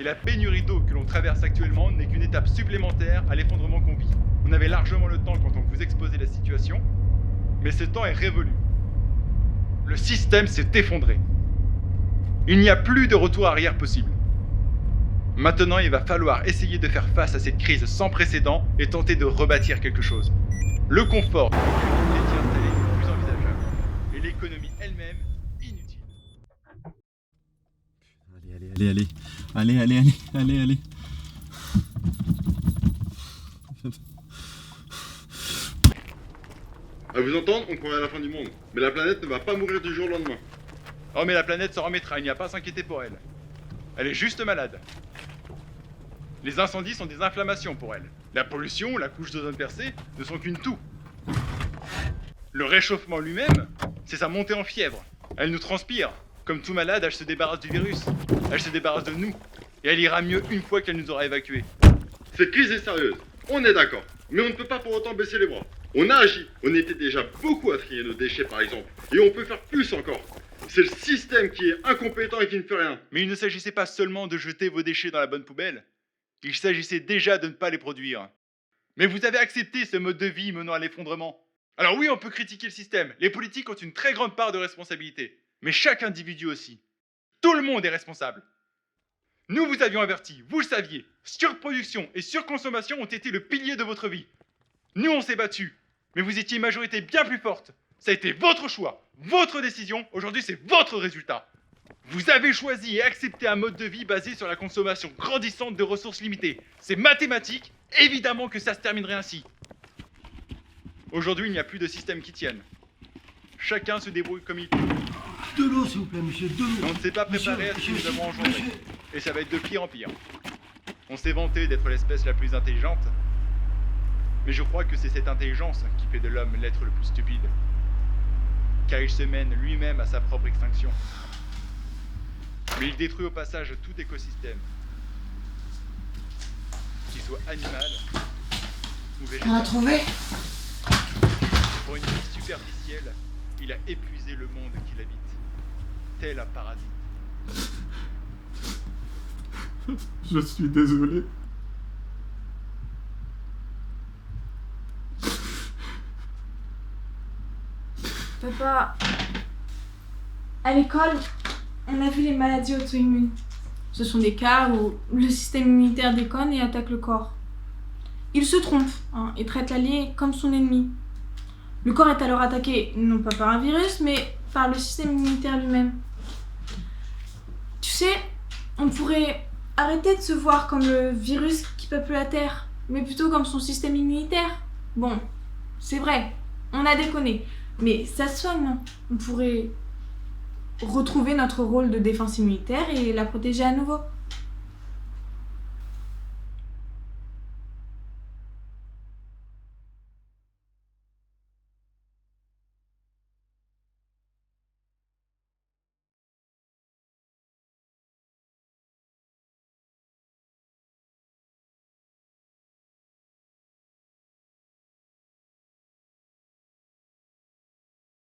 la pénurie d'eau que l'on traverse actuellement n'est qu'une étape supplémentaire à l'effondrement qu'on vit. On avait largement le temps quand on vous exposait la situation, mais ce temps est révolu. Le système s'est effondré. Il n'y a plus de retour arrière possible. Maintenant, il va falloir essayer de faire face à cette crise sans précédent et tenter de rebâtir quelque chose. Le confort est installé plus envisageable, et l'économie elle-même inutile. Allez. À vous entendre, on croirait à la fin du monde. Mais la planète ne va pas mourir du jour au lendemain. Oh mais la planète s'en remettra, il n'y a pas à s'inquiéter pour elle. Elle est juste malade. Les incendies sont des inflammations pour elle. La pollution, la couche d'ozone percée ne sont qu'une toux. Le réchauffement lui-même, c'est sa montée en fièvre. Elle nous transpire. Comme tout malade, elle se débarrasse du virus. Elle se débarrasse de nous. Et elle ira mieux une fois qu'elle nous aura évacués. Cette crise est sérieuse, on est d'accord. Mais on ne peut pas pour autant baisser les bras. On a agi, on était déjà beaucoup à trier nos déchets par exemple. Et on peut faire plus encore. C'est le système qui est incompétent et qui ne fait rien. Mais il ne s'agissait pas seulement de jeter vos déchets dans la bonne poubelle. Il s'agissait déjà de ne pas les produire. Mais vous avez accepté ce mode de vie menant à l'effondrement. Alors oui, on peut critiquer le système. Les politiques ont une très grande part de responsabilité. Mais chaque individu aussi. Tout le monde est responsable. Nous vous avions averti, vous le saviez. Surproduction et surconsommation ont été le pilier de votre vie. Nous, on s'est battus. Mais vous étiez une majorité bien plus forte. Ça a été votre choix, votre décision. Aujourd'hui, c'est votre résultat. Vous avez choisi et accepté un mode de vie basé sur la consommation grandissante de ressources limitées. C'est mathématique, évidemment que ça se terminerait ainsi. Aujourd'hui, il n'y a plus de système qui tienne. Chacun se débrouille comme il peut. De l'eau, s'il vous plaît, monsieur, de l'eau. Mais on ne s'est pas préparé à ce que nous avons engendré. Et ça va être de pire en pire. On s'est vanté d'être l'espèce la plus intelligente. Mais je crois que c'est cette intelligence qui fait de l'homme l'être le plus stupide. Car il se mène lui-même à sa propre extinction. Mais il détruit au passage tout écosystème. Qu'il soit animal ou végétal. On a trouvé? Pour une vie superficielle, il a épuisé le monde qu'il habite. Tel un parasite. Je suis désolé. Papa, à l'école, on a vu les maladies auto-immunes. Ce sont des cas où le système immunitaire déconne et attaque le corps. Il se trompe et traite l'allié comme son ennemi. Le corps est alors attaqué non pas par un virus, mais par le système immunitaire lui-même. Tu sais, on pourrait arrêter de se voir comme le virus qui peuple la Terre, mais plutôt comme son système immunitaire. Bon, c'est vrai, on a déconné, mais ça se soigne, non? On pourrait retrouver notre rôle de défense immunitaire et la protéger à nouveau.